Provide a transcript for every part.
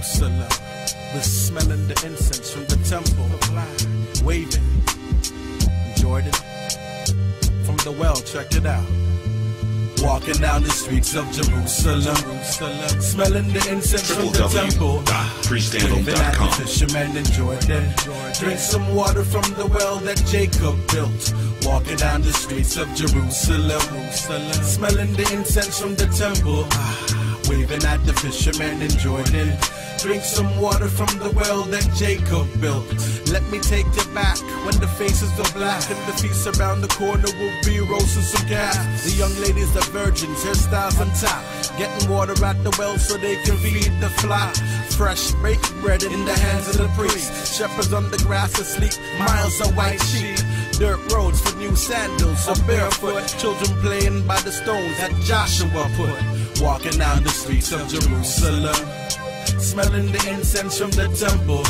Jerusalem. We're smelling the incense from the temple, waving in Jordan. From the well, check it out. Walking down the streets of Jerusalem, smelling the incense from the temple. Waving at the fishermen in Jordan. Drink some water from the well that Jacob built. Walking down the streets of Jerusalem, smelling the incense from the temple. Waving at the fishermen in Jordan. Drink some water from the well that Jacob built. Let me take you back when the faces are black and the feast around the corner will be roasting some gas. The young ladies are virgins, hairstyles on top, getting water at the well so they can feed the flock. Fresh baked bread in the hands of the priest. Shepherds on the grass asleep, miles of white sheep. Dirt roads for new sandals, or barefoot. Children playing by the stones that Joshua put. Walking down the streets of Jerusalem, smelling the incense from the temple.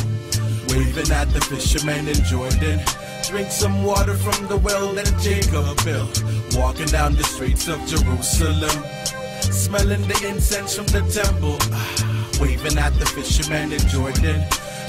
Waving at the fishermen in Jordan. Drink some water from the well that Jacob built. Walking down the streets of Jerusalem, smelling the incense from the temple. Waving at the fishermen in Jordan.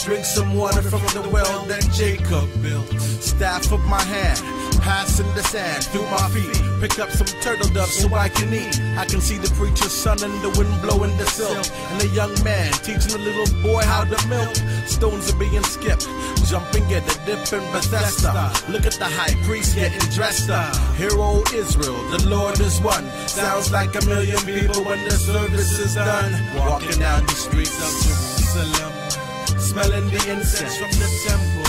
Drink some water from the well that Jacob built. Staff of my hand, passing the sand through my feet. Pick up some turtle doves so I can eat. I can see the preacher's son and the wind blowing the silk, and a young man teaching a little boy how to milk. Stones are being skipped, jumping at the dip in Bethesda. Look at the high priest getting dressed up. Hear, O Israel, the Lord is one. Sounds like a million people when the service is done. Walking down the streets of Jerusalem, smelling the incense from the temple.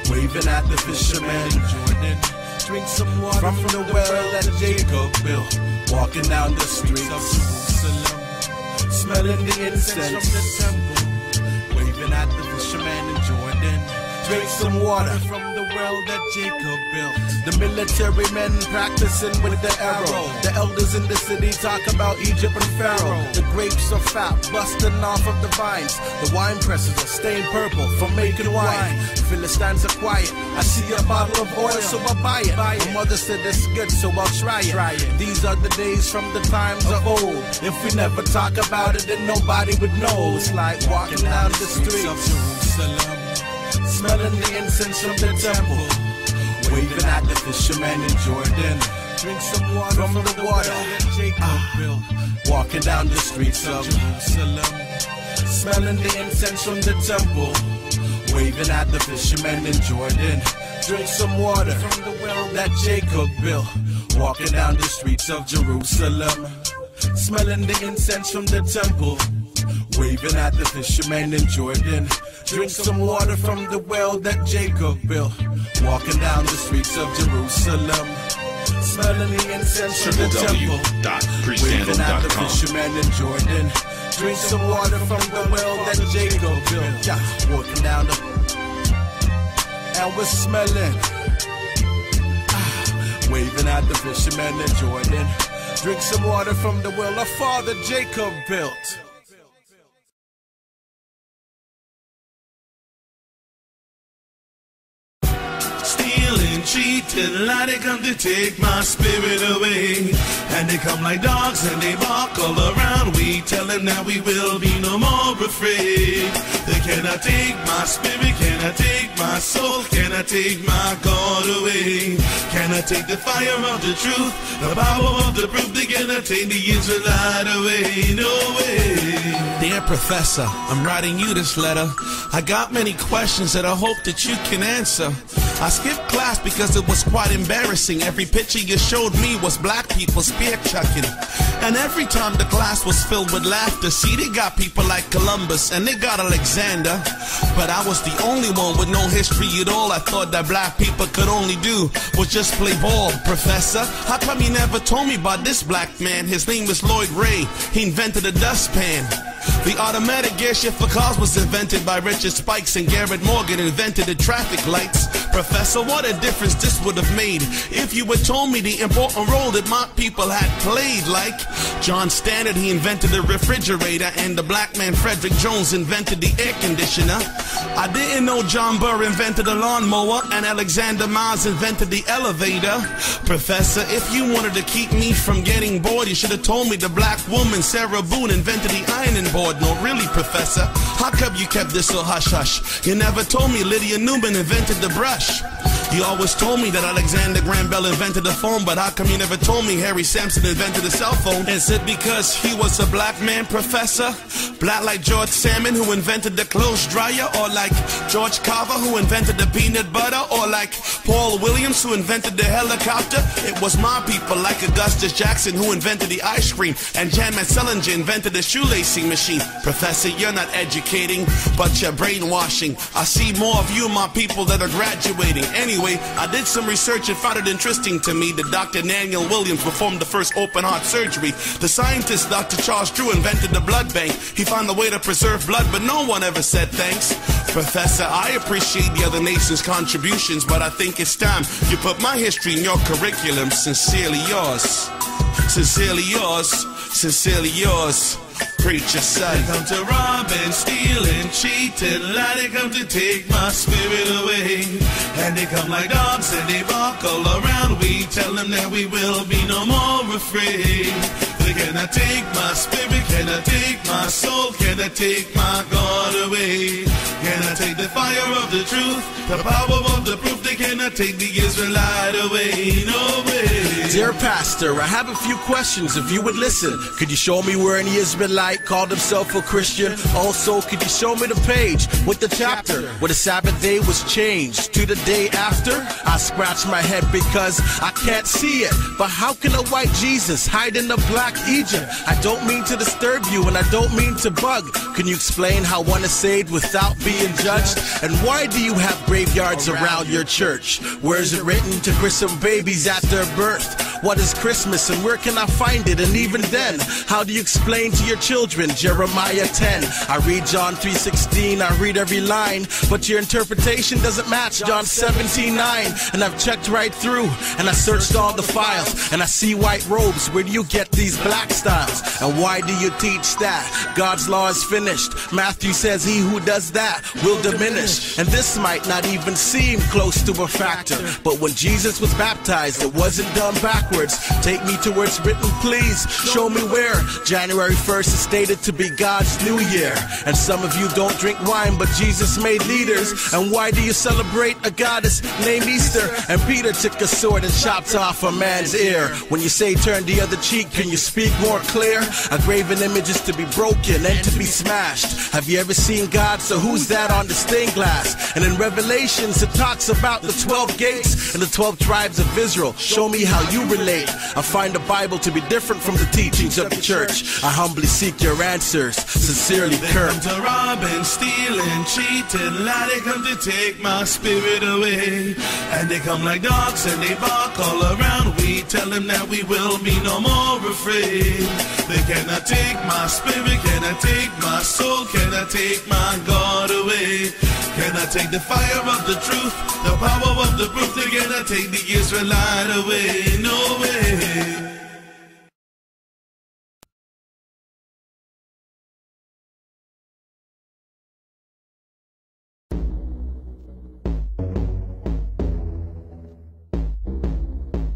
Waving at the fishermen in Jordan. Drink some water from the well that Jacob built. Walking down the streets of Jerusalem, smelling the incense from the temple. Waving at the fishermen in Jordan. Drink some water from the well that Jacob built. The military men practicing with the arrow. The elders in the city talk about Egypt and Pharaoh. The grapes are fat, busting off of the vines. The wine presses are stained purple from making wine. Philistines are quiet. I see a bottle of oil, so I buy it. My mother said it's good, so I'll try it. These are the days from the times of old. If we never talk about it, then nobody would know. It's like walking down the streets of Jerusalem, smelling the incense from the temple. Waving at the fishermen in Jordan. Drink some water from the water that Jacob built. Walking down the streets of Jerusalem, smelling the incense from the temple. Waving at the fishermen in Jordan. Drink some water from the well that Jacob built. Walking down the streets of Jerusalem, smelling the incense from the temple. Waving at the fishermen in Jordan. Drink some water from the well that Jacob built. Walking down the streets of Jerusalem, smelling the incense from the temple. Waving at the fishermen in Jordan. Drink some water from the well that Jacob built. Yeah, walking down the, and we're smelling. Waving at the fishermen in Jordan. Drink some water from the well our father Jacob built. Stealing, cheating, lie, they come to take my spirit away. And they come like dogs and they bark all around. We tell them that we will be no more afraid. They cannot take my spirit, cannot take my soul, cannot take my God away. Cannot take the fire of the truth, the power of the proof. They cannot take the Israelite away, no way. Dear Professor, I'm writing you this letter. I got many questions that I hope that you can answer. I skipped class because it was quite embarrassing. Every picture you showed me was black people spear chucking. And every time the class was filled with laughter. See, they got people like Columbus and they got Alexander, but I was the only one with no history at all. I thought that black people could only do was just play ball. Professor, how come you never told me about this black man? His name was Lloyd Ray. He invented a dustpan. The automatic gear shift for cars was invented by Richard Spikes, and Garrett Morgan invented the traffic lights. Professor, what a difference this would have made if you had told me the important role that my people had played. Like John Stannard, he invented the refrigerator, and the black man Frederick Jones invented the air conditioner. I didn't know John Burr invented a lawnmower and Alexander Miles invented the elevator. Professor, if you wanted to keep me from getting bored, you should have told me the black woman Sarah Boone invented the ironing board. No, really, Professor, how come you kept this so hush-hush? You never told me Lydia Newman invented the brush. You always told me that Alexander Graham Bell invented the phone, but how come you never told me Harry Sampson invented the cell phone? Is it because he was a black man, Professor? Black like George Salmon, who invented the clothes dryer? Or like George Carver, who invented the peanut butter? Or like Paul Williams, who invented the helicopter? It was my people like Augustus Jackson, who invented the ice cream, and Jan Manselinger invented the shoelacing machine. Professor, you're not educating, but you're brainwashing. I see more of you and my people that are graduating. Anyway, I did some research and found it interesting to me that Dr. Daniel Williams performed the first open heart surgery. The scientist Dr. Charles Drew invented the blood bank. He found a way to preserve blood, but no one ever said thanks. Professor, I appreciate the other nation's contributions, but I think it's time you put my history in your curriculum. Sincerely yours. Sincerely yours. Sincerely yours. Preacher son. They come to rob and steal and cheat and lie. They come to take my spirit away. And they come like dogs and they bark all around. We tell them that we will be no more afraid. They cannot take my spirit, cannot take my soul, cannot take my God away. Cannot take the fire of the truth, the power of the proof. They cannot take the Israelite away. No way. Dear Pastor, I have a few questions if you would listen. Could you show me where any Israelite called himself a Christian? Also, could you show me the page with the chapter where the Sabbath day was changed to the day after? I scratch my head because I can't see it. But how can a white Jesus hide in the black Egypt? I don't mean to disturb you and I don't mean to bug. Can you explain how one is saved without being judged? And why do you have graveyards around your church? Where is it written to christen babies at their birth? What is Christmas and where can I find it? And even then, how do you explain to your children Jeremiah 10? I read John 3:16, I read every line, but your interpretation doesn't match John 17:9. And I've checked right through and I searched all the files and I see white robes. Where do you get these black styles? And why do you teach that God's law is finished? Matthew says he who does that will diminish. And this might not even seem close to a factor, but when Jesus was baptized, it wasn't done backwards. Take me to where it's written, please. Show me where. January 1st is stated to be God's new year. And some of you don't drink wine, but Jesus made leaders. And why do you celebrate a goddess named Easter? And Peter took a sword and chopped off a man's ear. When you say turn the other cheek, can you speak more clear? A graven image is to be broken and to be smashed. Have you ever seen God? So who's that on the stained glass? And in Revelations it talks about the 12 gates and the 12 tribes of Israel. Show me how you relate. I find the Bible to be different from the teachings of the church. I humbly seek your answers. Sincerely, Kirk. They come to rob and steal and cheat and lie. They come to take my spirit away. And they come like dogs and they bark all around. We tell them that we will be no more afraid. They cannot take my spirit, cannot take my soul, cannot take my God away. Cannot take the fire of the truth, the power of the proof. They cannot take the Israelite away. No way.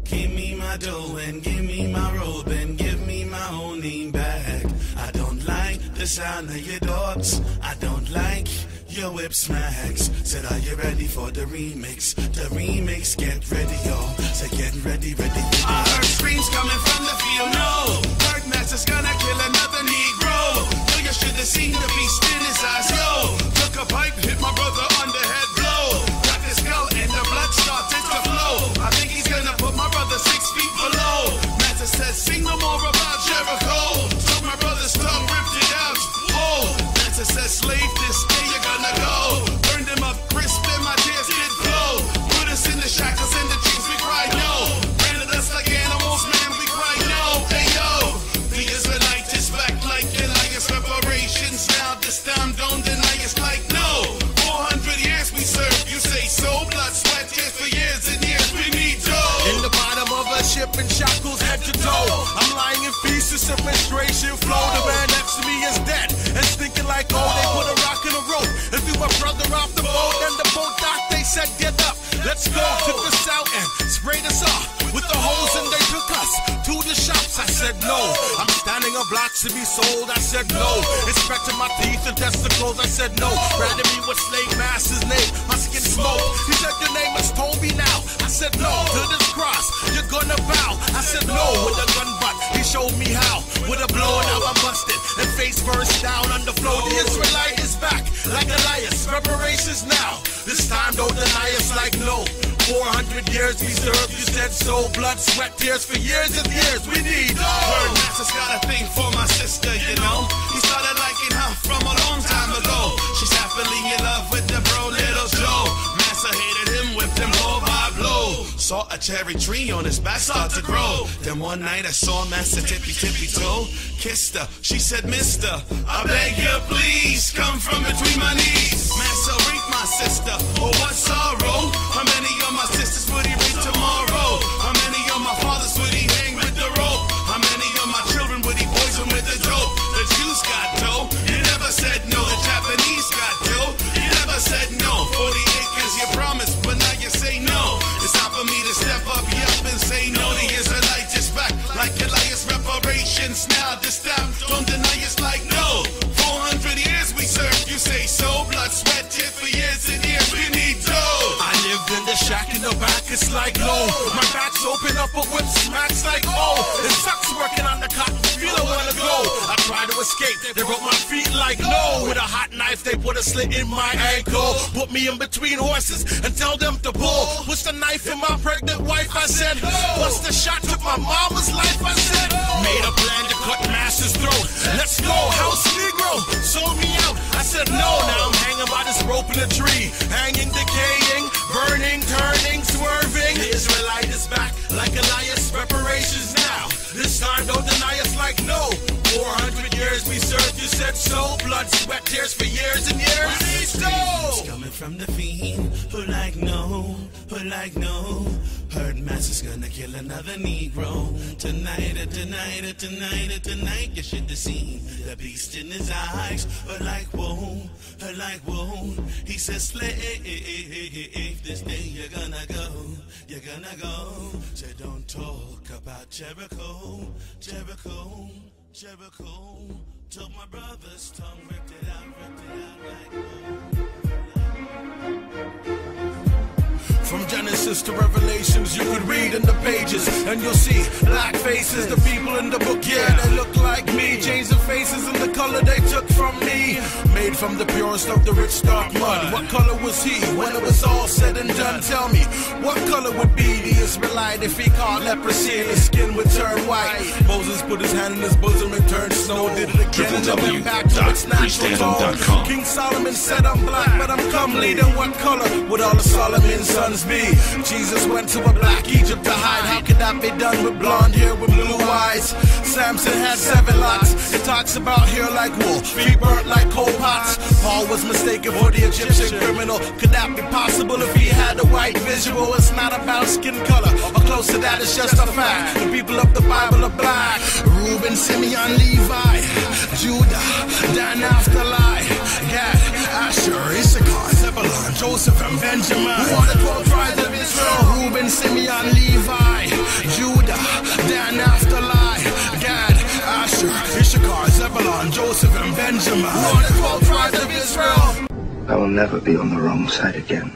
Give me my dough and give me my robe and give me my own name back. I don't like the sound of your dogs. I don't like your whip smacks. Said, are you ready for the remix? The remix, get ready, y'all. Say, get ready, ready. I heard screams coming from the field. No, Birdmaster's gonna kill another Negro. No, you should have seen the beast in his eyes. Yo, took a pipe, hit my brother on the head, blow. Got his skull and the blood started to flow. I think he's gonna put my brother 6 feet below. Master said, sing no more about Jericho. Took my brother's tongue, ripped it out. Oh, Master said, slave this day you're gonna go. Burned him up crisp and my tears did flow. Put us in the shackles and the chains, we cry no. Branded us like animals, man, we cry no. Hey yo, the Israelite is back like Elias. Reparations now, this time don't deny us like no. 400 years we serve, you say so. Blood, sweat, tears for years and years, we need dough. In the bottom of a ship in shackles head to toe. I'm lying in pieces of menstruation flow. The man next to me is dead and stinking like oh, they put a rock in a rope If you a brother off the boat, then the boat docked, they said get up, let's go. Took us out and sprayed us off with the hose, and they took us to the shops. I said no, I'm standing on blocks to be sold. I said no, inspecting my teeth and testicles. I said no, branding me with slave master's name, my skin smoke. He said your name is Toby now. I said no, to this cross you're gonna bow. I said no, with a gun butt he showed me how. With a blow now I'm busted and face first down on the floor. The Israelite is back like Elias, reparations now. This time don't deny us like no. 400 years we served, you said so. Blood, sweat, tears for years and years. We need Word Master's got a thing for my sister, you know. He started liking her from a long time ago. She's happily in love with the bro, little Joe. Master hated him, whipped him blow by blow. Saw a cherry tree on his back start to grow. Then one night I saw Master tippy toe. Kissed her, she said, Mister, I beg you please, come from between my knees. Master rape my sister, oh what sorrow. How many of my sisters would he rape tomorrow? How many of my fathers would he hang with the rope? How many of my children would he poison with the dope? The Jews got dough, you never said no. The Japanese got dough, you never said no. 40 acres you promised, but now you say no. It's time for me to step up, and say no. The Israelites is back like Elias, reparations now. This time, don't deny it's like no. 400 years we served, you say so. Blood, sweat, tears for years and years. We need dough. I lived in the shack in the back, it's like no. My back's open up, but whip smacks like oh. It sucks working on the cotton field, I wanna go. I tried to escape, they broke my feet like no. With a hot knife, they put a slit in my ankle. Put me in between horses and tell them to pull. Push the knife in my pregnant wife, I said. Bust the shot, took my mama's life, I said. Made a plan to cut Master's throat. Let's go, house Negro, sold me out. I said no, now I'm hanging by this rope in a tree. Hanging, decaying, burning, turning, swerving. The Israelite is back like Elias, reparations now. This time don't deny us like no. 400 years we served, you said so. Blood, sweat, tears for years and years. We need It's coming from the fiend, who like no, who like no. Heard Master's gonna kill another Negro. Tonight, tonight, you should have seen the beast in his eyes. But like whoa, he says, slave, this day you're gonna go. So don't talk about Jericho. Took my brother's tongue, ripped it out like whoa. From Genesis to Revelations, you could read in the pages, and you'll see black faces, the people in the book, yeah, they look like me. Change the faces and the color they took from me. Made from the purest of the rich dark mud. What color was he when it was all said and done? Tell me, what color would be the Israelite if he caught leprosy and his skin would turn white? Moses put his hand in his bosom and turned snow. Did it again and then went back to its natural tone. King Solomon said I'm black, but I'm comely. Then what color would all of Solomon's sons be? Jesus went to a black Egypt to hide. How could that be done with blonde hair with blue eyes? Samson had 7 locks. It talks about hair like wool, feet burnt like coal pots. Paul was mistaken for the Egyptian criminal. Could that be possible if he had a white visual? It's not about skin color, or close to that, it's just a fact. The people of the Bible are black. Reuben, Simeon, Levi, Judah, Dan, Naphtali, Gad, Asher, Issachar, Zebulun, Joseph, and Benjamin. Who are the 12 tribes of Israel? Reuben, Simeon, Levi, Judah, Dan, Naphtali, Gad, Asher, Issachar, Zebulun, Joseph, and Benjamin. Who are the 12 tribes of Israel? I will never be on the wrong side again.